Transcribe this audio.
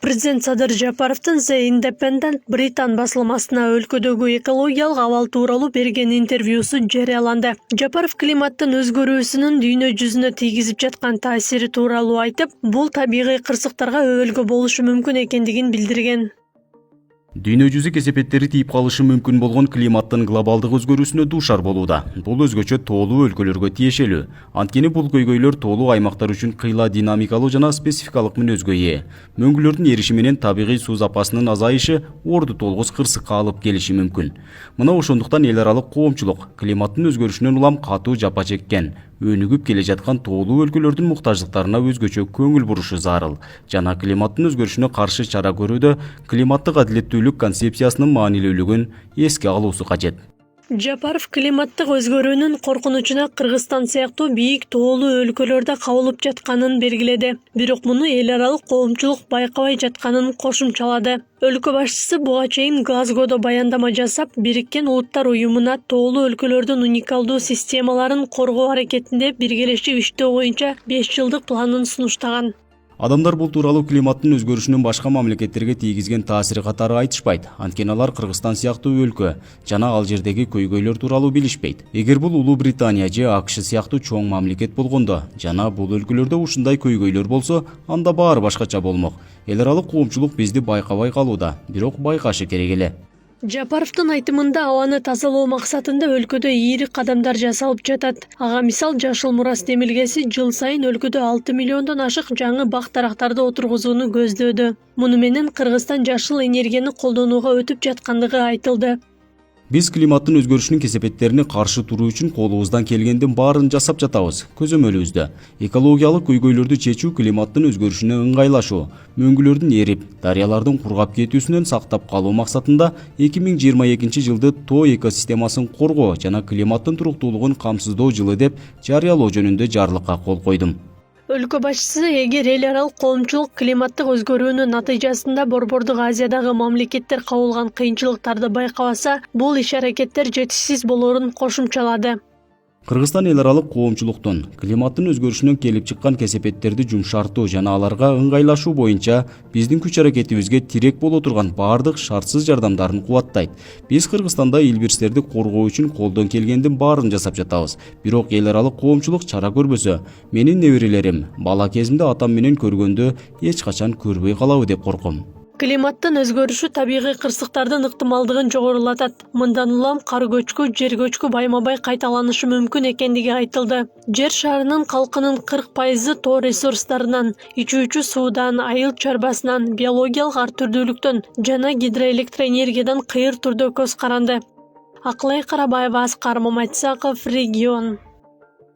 Президент Садыр Жапаровдун The Independent Британ басылмасына өлкөдөгү экологиялык абал тууралуу берген интервьюсу жарыяланды. Жапаров климаттын өзгөрүүсүнүн дүйнө жүзүнө тийгизип жаткан таасири тууралуу айтып, бул табигый кырсыктарга өбөлгө болушу мүмкүн экендигин билдирген. Дүйнө жүзү кесепеттери тийип калышы мүмкүн болгон климаттын глобалдык өзгөрүүсүнө дуушар болууда. Бул өзгөчө тоолуу өлкөлөргө тиешелүү. Анткени бул көйгөйлөр тоолуу аймактар үчүн кыйла динамикалуу жана спецификалык мүнөзгө ээ. Мөңгүлөрдүн эриши менен табигый суу запасынын азайышы орду толгус кырсыкка алып келиши мүмкүн. Мына ошондуктан эл аралык коомчулук климаттын өзгөрүшүнөн улам катуу жапа чеккен, өнүгүп келе жаткан тоолуу өлкөлөрдүн муктаждыктарына өзгөчө көңүл бурушу зарыл жана климаттын өзгөрүшүнө каршы чара көрүүдө климаттык адилеттүүлүк концепциясынын маанилүүлүгүн эске алуусу кажет. Жапаров климаттык өзгөрүүнүн коркунучуна Кыргызстан сыяктуу бийик тоолуу өлкөлөрдө кабылып жатканын белгиледи. Бирок муну эл аралык коомчулук байкабай жатканын кошумчалады. Өлкө башчысы буга чейин Глазгодо баяндама жасап, Бириккен Улуттар уюмуна тоолуу өлкөлөрдүн уникалдуу системаларын коргоо аракетинде биргелешип иштөө боюнча 5 жылдык планын сунуштаган. Адамдар бул тууралуу климаттын өзгөрүшүнүн башка мамлекеттерге тийгизген таасири катары айтышпайт. Анткени алар Кыргызстан сыяктуу өлкө жана ал жердеги көйгөйлөр тууралуу билишпейт. Эгер бул Улуу Британия же АКШ сыяктуу чоң мамлекет болгондо жана бул өлкөлөрдө ушундай көйгөйлөр болсо, анда баары башкача болмок. Эл аралык коомчулук бизди байкабай калууда, бирок байкашы керек эле. Жапаровдун айтымында абаны тазалоо максатында өлкөдө ийри кадамдар жасалып жатат. Ага мисал Жашыл мурас демилгеси жыл сайын өлкөдө 6 миллиондон ашык жаңы бак-дарактарды отургузууну көздөөдө. Муну менен Кыргызстан жашыл энергияны колдонууга өтүп жаткандыгы айтылды. Биз климаттын өзгөрүшүнүн кесепеттерине каршы туруу үчүн колубуздан келгендин баарын жасап жатабыз. Көзөмөлүбүздө экологиялык көйгөйлөрдү чечүү, климаттын өзгөрүшүнө ыңгайлашуу, мөңгүлөрдүн эрип, дарыялардын кургап кетүүсүнөн сактап калуу максатында 2022 жылды тоо экосистемасын коргоо жана климаттын туруктуулугун камсыздоо жылы деп жарыялоо жөнүндө жарлыкка кол койдум. Өлкө башчысы эгер эл аралык коомчулук климаттык өзгөрүүнүн натыйжасында Борбордук Азиядагы мамлекеттер кабылган кыйынчылыктарды байкабаса, бул иш-аракеттер жетишсиз болорун кошумчалады. Кыргызстан эл аралык коомчулуктун климаттын өзгөрүшүнөн келип чыккан кесепеттерди жумшартуу жана аларга ыңгайлашуу боюнча биздин күч-аракетибизге тирек боло турган баардык шартсыз жардамдарын кубаттайт. Биз Кыргызстанда илбирстерди коргоо үчүн колдон келгендин баарын жасап жатабыз. Бирок эл аралык коомчулук чара көрбөсө, менин неберелерим бала кезимде атам менен көргөндө эч качан көрбөй калабы деп корком. Климаттын өзгөрүшү табигый кырсыктардын ыктымалдыгын жогорулатат. Мындан улам кар көчкү, жер көчкү байма-бай кайталанышы мүмкүн экендиги айтылды. Жер шарынын калкынын 40% тоо ресурстарынан, ичүүчү суудан, айыл чарбасынан, биологиялык ар түрдүүлүктөн жана гидроэлектроэнергиядан кыйыр түрдө көз каранды. Акылай Карабаева, Аскар Маматсаков, Регион.